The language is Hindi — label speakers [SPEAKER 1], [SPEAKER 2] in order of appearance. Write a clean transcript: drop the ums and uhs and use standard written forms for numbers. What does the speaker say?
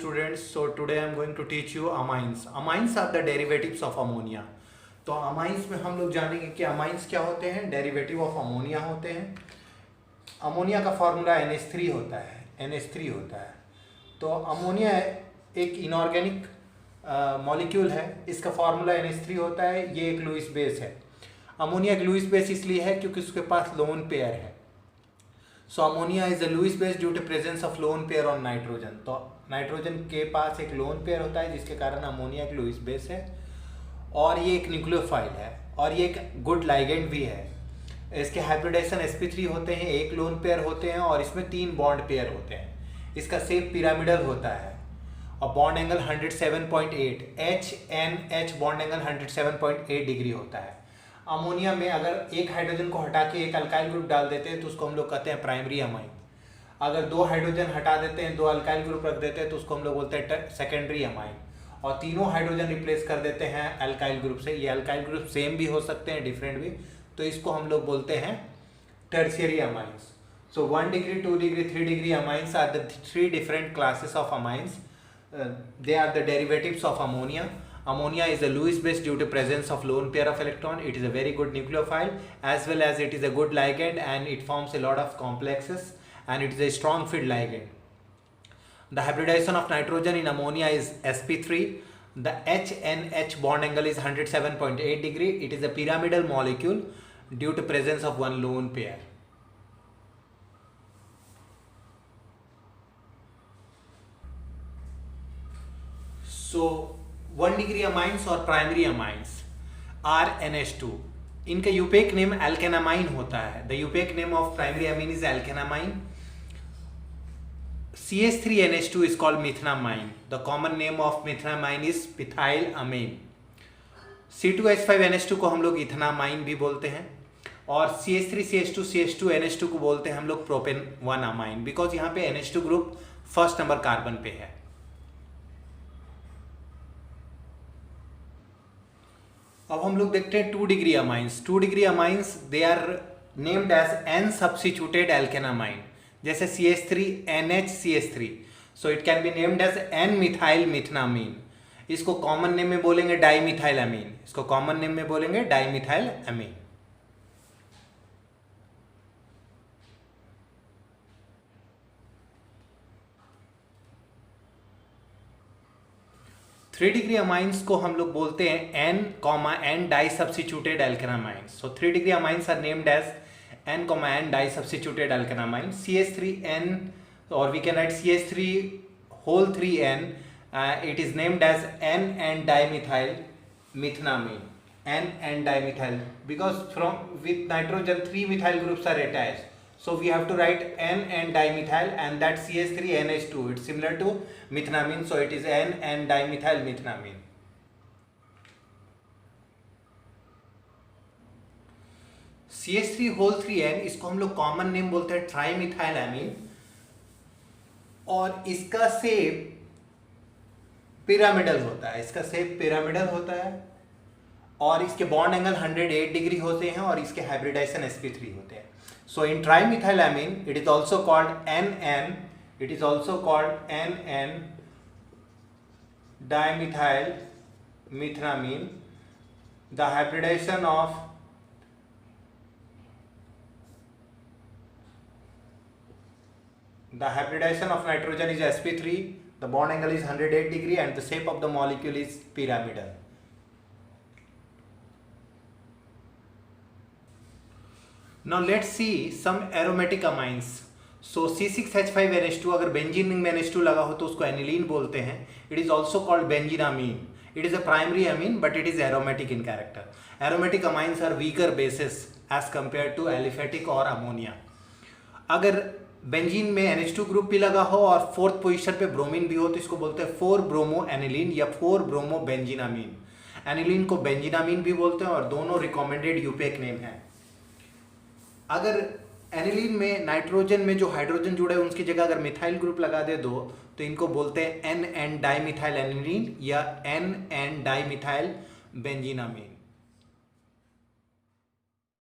[SPEAKER 1] students. So today I am going to teach you amines. Amines are the derivatives of ammonia. तो amines में हम लोग जानेंगे कि amines क्या होते हैं, डेरिवेटिव ऑफ अमोनिया होते हैं. अमोनिया का फॉर्मूला NH3 होता है, NH3 होता है. तो अमोनिया एक इनऑर्गेनिक मॉलिक्यूल है, इसका फॉर्मूला NH3 होता है. ये एक लुईस बेस है. अमोनिया एक लुईस बेस इसलिए है क्योंकि उसके पास लोन पेयर है. So ammonia is a Lewis base due to presence of lone pair on nitrogen. तो नाइट्रोजन के पास एक लोन पेयर होता है जिसके कारण अमोनिया एक लुईस बेस है और ये एक न्यूक्लियोफाइल है और ये एक गुड लाइगेंड भी है. इसके हाइब्रिडाइजेशन sp3 होते हैं, एक लोन पेयर होते हैं और इसमें 3 बॉन्ड पेयर होते हैं. इसका शेप पिरामिडल होता है और bond angle 107.8 HNH bond angle 107.8 degree होता है. अमोनिया में अगर एक हाइड्रोजन को हटा के एक अल्काइल ग्रुप डाल देते हैं तो उसको हम लोग कहते हैं प्राइमरी अमाइन. अगर 2 हाइड्रोजन हटा देते हैं, 2 अल्काइल ग्रुप रख देते हैं तो उसको हम लोग बोलते हैं सेकेंडरी अमाइन. और तीनों हाइड्रोजन रिप्लेस कर देते हैं अल्काइल ग्रुप से. ये अल्काइल ग्रुप सेम भी हो सकते हैं, डिफरेंट भी, तो इसको हम लोग बोलते हैं tertiary amines. So 1 degree, 2 degree, 3 degree amines are the 3 different classes of amines. They are the derivatives of ammonia. Ammonia is a Lewis base due to presence of lone pair of electron. It is a very good nucleophile as well as it is a good ligand and it forms a lot of complexes and it is a strong field ligand. The hybridization of nitrogen in ammonia is sp3. The HNH bond angle is 107.8 degree. It is a pyramidal molecule due to presence of one lone pair. So 1 degree amines और प्राइमरी amines are NH2. इनका यूपेक नेम alkanamine होता है. The IUPAC name of primary amine is alkanamine. CH3NH2 is called methenamine. The common name of methenamine is methylamine. C2H5NH2 को हम लोग इथेनामाइन भी बोलते हैं और CH3CH2CH2NH2 को बोलते हैं हम लोग प्रोपेन 1 अमाइन, बिकॉज यहाँ पे NH2 group first number carbon पे है. अब हम लोग देखते हैं 2 degree amines. 2 degree amines they are named as N substituted alkanamine. जैसे CH3NH CH3, so it can be named as N methyl methanamine. इसको कॉमन नेम में बोलेंगे डाईमिथाइल अमीन. इसको कॉमन नेम में बोलेंगे dimethyl amine. Three degree amines को हम लोग बोलते हैं N di substituted alkanamine. So 3 degree amines are named as N di substituted alkanamine. CH3N और we can write CH3 whole 3N. It is named as N dimethyl methenamine. N dimethyl because with nitrogen 3 methyl groups are attached. So we have to write N dimethyl and that CH3NH2. It's similar to methenamine, so it is N dimethyl methenamine. CH3 whole 3N इसको हम लोग कॉमन नेम बोलते हैं ट्राईमिथाइलएमीन और इसका शेप पिरामिडल होता है. इसका शेप पिरामिडल होता है और इसके बॉन्ड एंगल 108 डिग्री होते हैं और इसके हाइब्रिडाइजेशन sp3 होते हैं. So in trimethylamine it is also called NN. It is also called NN dimethyl methenamine. The hybridization of nitrogen is sp3. The bond angle is 108 degree and the shape of the molecule is pyramidal. Now let's see some aromatic amines. So C6H5NH2 अगर बेंजीन में NH2 लगा हो तो उसको एनिलीन बोलते हैं. It is also called benzinamine. It is a primary amine but it is aromatic in character. Aromatic amines are weaker bases as compared to aliphatic or ammonia. अगर बेंजीन में NH2 ग्रुप भी लगा हो और 4th पोजीशन पे ब्रोमीन भी हो तो इसको बोलते हैं 4-ब्रोमो एनिलीन या 4-ब्रोमो बेंजीनामीन. एनिलीन को बेंजीनामीन भी बोलते हैं और दोनों रिकमेंडेड यूपेक नेम है. अगर एनिलीन में नाइट्रोजन में जो हाइड्रोजन जुड़े उनकी जगह अगर मिथाइल ग्रुप लगा दे दो तो इनको बोलते हैं N डाईमिथाइल एनिलीन या N डाईमिथाइल बेंजीनामीन.